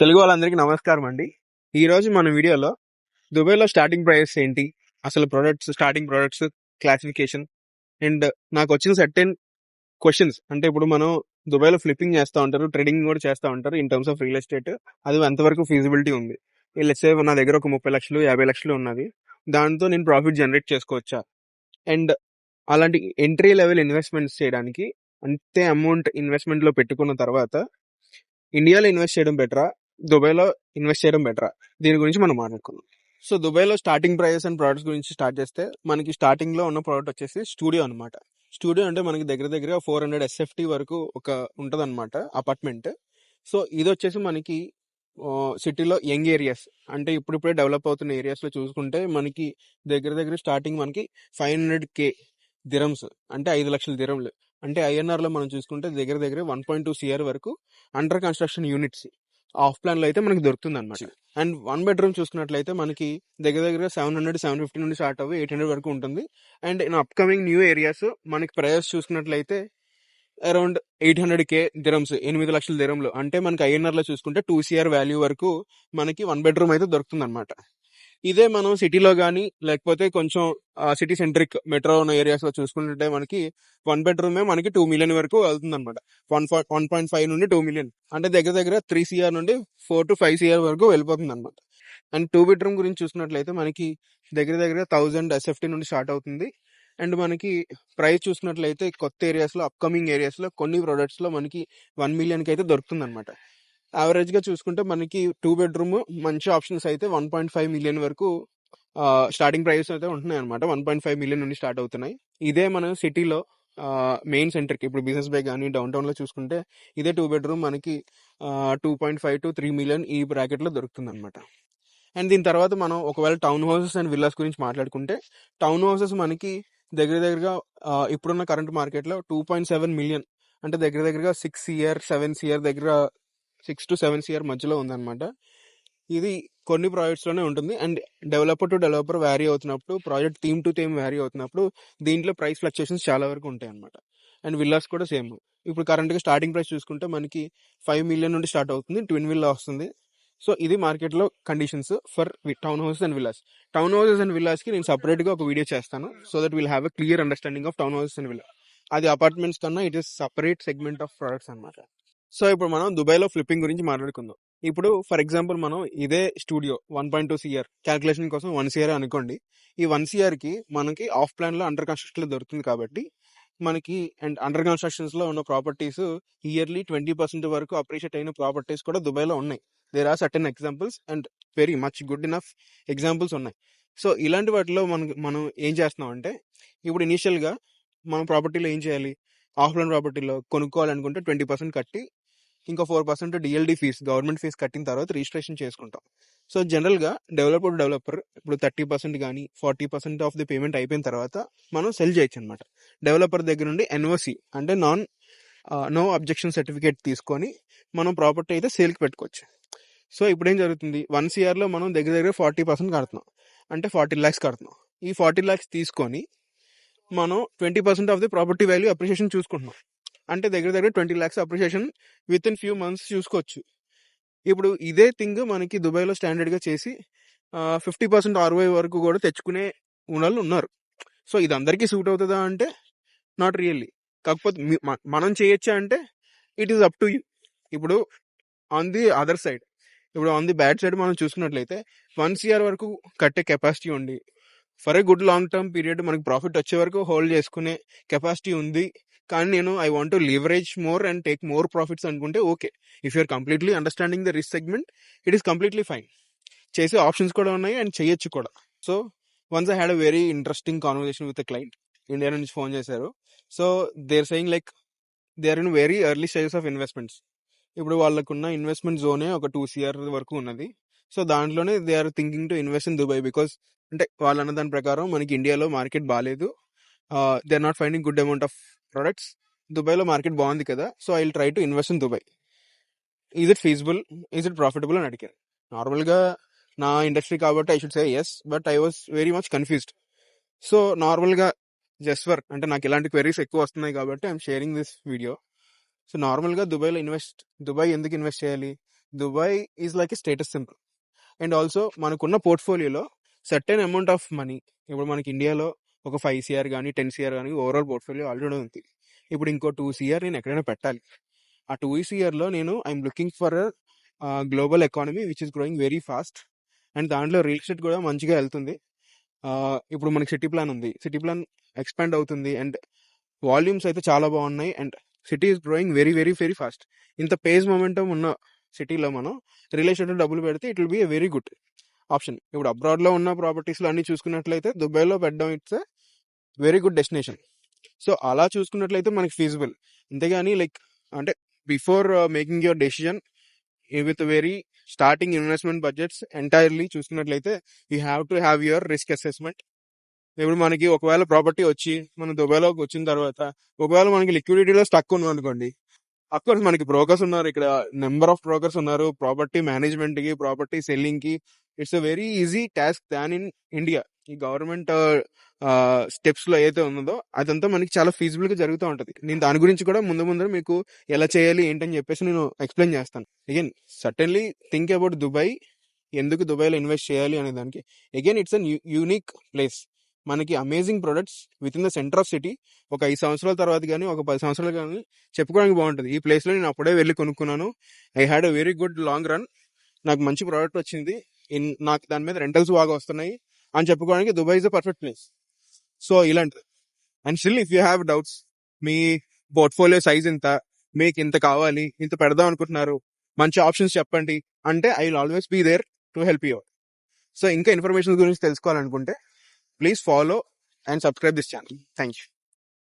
తెలుగు వాళ్ళందరికీ నమస్కారం అండి. ఈ రోజు మన వీడియోలో దుబాయ్‌లో స్టార్టింగ్ ప్రైస్ ఏంటి? అసలు స్టార్టింగ్ ప్రొడక్ట్స్ క్లాసిఫికేషన్ అండ్ నాకొచ్చిన సర్టెన్ క్వెషన్స్. అంటే ఇప్పుడు మనం దుబాయ్‌లో ఫ్లిప్పింగ్ చేస్తా ఉంటారు. ట్రేడింగ్ కూడా చేస్తా ఉంటారు. In terms of real estate. అది ఎంతవరకు ఫీజిబిలిటీ ఉంది? లెట్స్ సే నా దగ్గర ఒక 30,00,000, 50,00,000 ఉన్నది. దాంతో నేను ప్రాఫిట్ జనరేట్ చేసుకోవచ్చా? అండ్ అలాంటి ఎంట్రీ లెవెల్ ఇన్వెస్ట్మెంట్స్ చేయడానికి అంతే అమౌంట్ ఇన్వెస్ట్మెంట్‌లో పెట్టుకున్న తర్వాత ఇండియాలో ఇన్వెస్ట్ చేయడం బెటరా? దుబాయ్‌లో ఇన్వెస్ట్ చేయడం బెటరా? దీని గురించి మనం మాట్లాడుకుందాం. సో దుబాయ్‌లో స్టార్టింగ్ ప్రైస్ అండ్ ప్రొడక్ట్స్ గురించి స్టార్ట్ చేస్తే మనకి స్టార్టింగ్‌లో ఉన్న ప్రోడక్ట్ వచ్చేసి స్టూడియో అనమాట. స్టూడియో అంటే మనకి దగ్గర 400 ఎస్ఎఫ్టీ వరకు ఒక ఉంటదన్నమాట అపార్ట్మెంట్. సో ఇది వచ్చేసి మనకి సిటీలో యంగ్ ఏరియాస్ అంటే ఇప్పుడిప్పుడే డెవలప్ అవుతున్న ఏరియాస్లో చూసుకుంటే మనకి దగ్గర స్టార్టింగ్ మనకి 500K దిరమ్స్ అంటే 5,00,000 దిరమ్లు అంటే ఐఎన్ఆర్లో మనం చూసుకుంటే దగ్గర 1.2 CR వరకు under construction units of plan లో అయితే మనకి దొరుకుతుంది అనమాట. అండ్ 1 బెడ్రూమ్ చూసుకున్నట్లయితే మనకి దగ్గర 700-750 నుండి స్టార్ట్ అవ్వి 800 వరకు ఉంటుంది. And in upcoming new areas మనకి ప్రైస్ చూసుకున్నట్లయితే అరౌండ్ 800K దిరమ్స్ 8,00,000 దిరమ్లు అంటే మనకి ఐఎన్ఆర్ లో చూసుకుంటే 2 CR వాల్యూ వరకు మనకి 1 బెడ్రూమ్ అయితే దొరుకుతుంది అనమాట. ఇదే మనం సిటీలో కానీ లేకపోతే కొంచెం సిటీ సెంట్రిక్ మెట్రో ఉన్న ఏరియాస్ లో చూసుకుంటే మనకి 1 బెడ్రూమే మనకి 2 మిలియన్ వరకు వెళ్తుంది అనమాట. 1.5 నుండి 2 మిలియన్ అంటే దగ్గర 3 CR నుండి 4 to 5 CR వరకు వెళ్ళిపోతుంది అనమాట. అండ్ 2 బెడ్రూమ్ గురించి చూసుకున్నట్లయితే మనకి దగ్గర 1000 ఎస్ఎఫ్టీ నుండి స్టార్ట్ అవుతుంది. అండ్ మనకి ప్రైస్ చూసుకున్నట్లయితే కొత్త ఏరియాస్ లో అప్కమింగ్ ఏరియాస్ లో కొన్ని ప్రొడక్ట్స్ లో మనకి 1 మిలియన్ కి అయితే దొరుకుతుంది అనమాట. యావరేజ్ గా చూసుకుంటే మనకి 2 బెడ్రూమ్ మంచి ఆప్షన్స్ అయితే 1.5 మిలియన్ వరకు స్టార్టింగ్ ప్రైస్ అయితే ఉంటున్నాయి అనమాట. 1.5 మిలియన్ నుండి స్టార్ట్ అవుతున్నాయి. ఇదే మనం సిటీలో మెయిన్ సెంటర్ కి ఇప్పుడు బిజినెస్ బై కానీ డౌన్ టౌన్ లో చూసుకుంటే ఇదే 2 బెడ్రూమ్ మనకి 2.5 to 3 మిలియన్ ఈ బ్రాకెట్ లో దొరుకుతుంది అనమాట. అండ్ దీని తర్వాత మనం ఒకవేళ టౌన్ హౌసెస్ అండ్ విల్లాస్ గురించి మాట్లాడుకుంటే టౌన్ హౌసెస్ మనకి దగ్గరగా ఇప్పుడున్న కరెంట్ మార్కెట్ లో 2.7 మిలియన్ అంటే దగ్గరగా 6 CR 7 CR దగ్గర 6 to 7 CR మధ్యలో ఉందన్నమాట. ఇది కొన్ని ప్రాజెక్ట్స్ లోనే ఉంటుంది. And developer to developer vary అవుతున్నప్పుడు, project theme to theme vary అవుతున్నప్పుడు దీంట్లో ప్రైస్ ఫ్లక్చుయేషన్స్ చాలా వరకు ఉంటాయి అనమాట. అండ్ విల్లాస్ కూడా సేమ్. ఇప్పుడు కరెంట్ గా స్టార్టింగ్ ప్రైస్ చూసుకుంటే మనకి 5 మిలియన్ నుండి స్టార్ట్ అవుతుంది. ట్విన్ విల్లా వస్తుంది. సో ఇది మార్కెట్ లో conditions for townhouses and villas. Townhouses and villas కి నేను సపరేట్ గా ఒక వీడియో చేస్తాను. So that will have a clear understanding of town houses and villa. అది అపార్ట్మెంట్స్ కన్నా it is separate segment of products అనమాట. So ఇప్పుడు మనం దుబాయ్ లో ఫ్లిప్పింగ్ గురించి మాట్లాడుకుందాం. ఇప్పుడు ఫర్ ఎగ్జాంపుల్ మనం ఇదే స్టూడియో 1.2 CR క్యాల్కులేషన్ కోసం 1 CR అనుకోండి. ఈ 1 CR కి మనకి ఆఫ్ ప్లాన్ లో అండర్ కన్స్ట్రక్షన్ లో దొరుకుతుంది కాబట్టి మనకి అండ్ అండర్ కన్స్ట్రక్షన్స్ లో ఉన్న ప్రాపర్టీస్ ఇయర్లీ 20% వరకు అప్రిషియేట్ అయిన ప్రాపర్టీస్ కూడా దుబాయ్ లో ఉన్నాయి. There are certain examples and very much good enough examples ఉన్నాయి. సో ఇలాంటి వాటిలో మనం ఏం చేస్తున్నాం అంటే ఇప్పుడు ఇనీషియల్ గా మనం ప్రాపర్టీలో ఏం చేయాలి? ఆఫ్ ప్లాన్ ప్రాపర్టీలో కొనుక్కోవాలనుకుంటే 20% కట్టి ఇంకా 4% డిఎల్డి ఫీస్ గవర్నమెంట్ ఫీస్ కట్టిన తర్వాత రిజిస్ట్రేషన్ చేసుకుంటాం. సో జనరల్ గా డెవలపర్ ఇప్పుడు 30% కానీ 40% ఆఫ్ ది పేమెంట్ అయిపోయిన తర్వాత మనం సెల్ చేయొచ్చు అనమాట. డెవలపర్ దగ్గర నుండి ఎన్ఓసి అంటే నో అబ్జెక్షన్ సర్టిఫికేట్ తీసుకొని మనం ప్రాపర్టీ అయితే సేల్కి పెట్టుకోవచ్చు. సో ఇప్పుడు ఏం జరుగుతుంది? 1 CR లో మనం దగ్గర 40% కడుతున్నాం అంటే 40 lakhs కడుతున్నాం. ఈ 40 lakhs తీసుకొని మనం 20% of the property value appreciation చూసుకుంటున్నాం. అంటే దగ్గర 20 lakhs appreciation within few months చూసుకోవచ్చు. ఇప్పుడు ఇదే థింగ్ మనకి దుబాయ్లో స్టాండర్డ్ గా చేసి 50% ROI వరకు కూడా తెచ్చుకునే వాళ్ళు ఉన్నారు. సో ఇది అందరికీ సూట్ అవుతుందా అంటే నాట్ రియల్లీ. కాకపోతే మనం చేయొచ్చా అంటే it is up to you. ఇప్పుడు ఆన్ ది అదర్ సైడ్, ఇప్పుడు ఆన్ ది బ్యాడ్ సైడ్ మనం చూసుకున్నట్లయితే 1 CR వరకు కట్టే కెపాసిటీ ఉంది. For a good long term period మనకి ప్రాఫిట్ వచ్చే వరకు హోల్డ్ చేసుకునే కెపాసిటీ ఉంది. కానీ నేను I want to leverage more and take more profits అనుకుంటే okay. If you're completely understanding the risk segment it is completely fine. చేసే ఆప్షన్స్ కూడా ఉన్నాయి అండ్ చేయొచ్చు కూడా. So once I had a very interesting conversation with a client. India నుంచి phone చేశారు. So they are saying like they are in very early stages of investments. ఇప్పుడు వాళ్ళకున్న investment జోనే ఒక 2 CR వరకు ఉన్నది. సో దాంట్లోనే they are thinking to invest in Dubai because అంటే వాళ్ళు అన్న దాని ప్రకారం మనకి ఇండియాలో మార్కెట్ బాగాలేదు. They are not finding good amount of products. దుబాయ్లో మార్కెట్ బాగుంది కదా, so I will try to invest in Dubai. Is it feasible, is it profitable అని అడిగారు. నార్మల్గా నా ఇండస్ట్రీ కాబట్టి I should say yes, but I was very much confused. So నార్మల్గా just for అంటే నాకు ఇలాంటి క్వెరీస్ ఎక్కువ వస్తున్నాయి కాబట్టి I'm sharing this video. So నార్మల్గా దుబాయ్ ఎందుకు ఇన్వెస్ట్ చేయాలి? Dubai is like a status symbol. And also మనకున్న పోర్ట్ఫోలియోలో సర్టెన్ అమౌంట్ ఆఫ్ మనీ, ఇప్పుడు మనకి ఇండియాలో ఒక 5 CR కానీ 10 CR కానీ ఓవరాల్ పోర్ట్ఫోలియో ఆల్రెడీ ఉంది. ఇప్పుడు ఇంకో 2 CR నేను ఎక్కడైనా పెట్టాలి. ఆ 2 CRలో నేను I'm looking for global economy which is growing very fast. And దాంట్లో రియల్ ఎస్టేట్ కూడా మంచిగా వెళ్తుంది. ఇప్పుడు మనకి సిటీ ప్లాన్ ఉంది, సిటీ ప్లాన్ ఎక్స్పాండ్ అవుతుంది అండ్ వాల్యూమ్స్ అయితే చాలా బాగున్నాయి. And city is growing very very very fast. ఇంత పేజ్ మొమెంటం ఉన్న సిటీలో మనం రియల్ ఎస్టేట్ డబ్బులు పెడితే it will be a very good option. ఇప్పుడు అబ్రాడ్లో ఉన్న ప్రాపర్టీస్లో అన్ని చూసుకున్నట్లయితే దుబాయ్లో పెట్టడం it's a very good destination. So అలా చూసుకున్నట్లయితే మనకి ఫీజిబుల్. అంతేగాని లైక్ అంటే before making your decision with very starting investment budgets entirely చూసుకున్నట్లయితే you have to have your risk assessment. ఇప్పుడు మనకి ఒకవేళ ప్రాపర్టీ వచ్చి మన దుబాయ్లోకి వచ్చిన తర్వాత ఒకవేళ మనకి లిక్విడిటీలో స్టక్ ఉన్నాం అనుకోండి, అఫ్కోర్స్ మనకి బ్రోకర్స్ ఉన్నారు, ఇక్కడ నెంబర్ ఆఫ్ బ్రోకర్స్ ఉన్నారు ప్రాపర్టీ మేనేజ్మెంట్ కి, ప్రాపర్టీ సెల్లింగ్ కి. It's a very easy task than in India. ఈ గవర్నమెంట్ స్టెప్స్ లో ఏదైతే ఉన్నదో అదంతా మనకి చాలా ఫీజిబుల్ గా జరుగుతూ ఉంటది. నేను దాని గురించి కూడా ముందు మీకు ఎలా చేయాలి ఏంటని చెప్పేసి నేను ఎక్స్ప్లెయిన్ చేస్తాను. Again certainly think about Dubai, ఎందుకు దుబాయ్లో ఇన్వెస్ట్ చేయాలి అనే దానికి. Again it's an unique place. మనకి amazing products within the centre of city. ఒక 5 సంవత్సరాల తర్వాత కానీ ఒక 10 సంవత్సరాలు కానీ చెప్పుకోవడానికి బాగుంటుంది. ఈ ప్లేస్లో నేను అప్పుడే వెళ్ళి కొనుక్కున్నాను. I had a very good long run. నాకు మంచి ప్రోడక్ట్ వచ్చింది, నాకు దాని మీద రెంటల్స్ బాగా వస్తున్నాయి అని చెప్పుకోవడానికి Dubai is a perfect place. So ఇలాంటిది. And still if you have doubts, మీ పోర్ట్ఫోలియో సైజ్ ఇంత, మీకు ఇంత కావాలి, ఇంత పెడదాం అనుకుంటున్నారు, మంచి ఆప్షన్స్ చెప్పండి అంటే I will always be there to help you. So ఇంకా ఇన్ఫర్మేషన్ గురించి తెలుసుకోవాలనుకుంటే please follow and subscribe this channel. Thank you.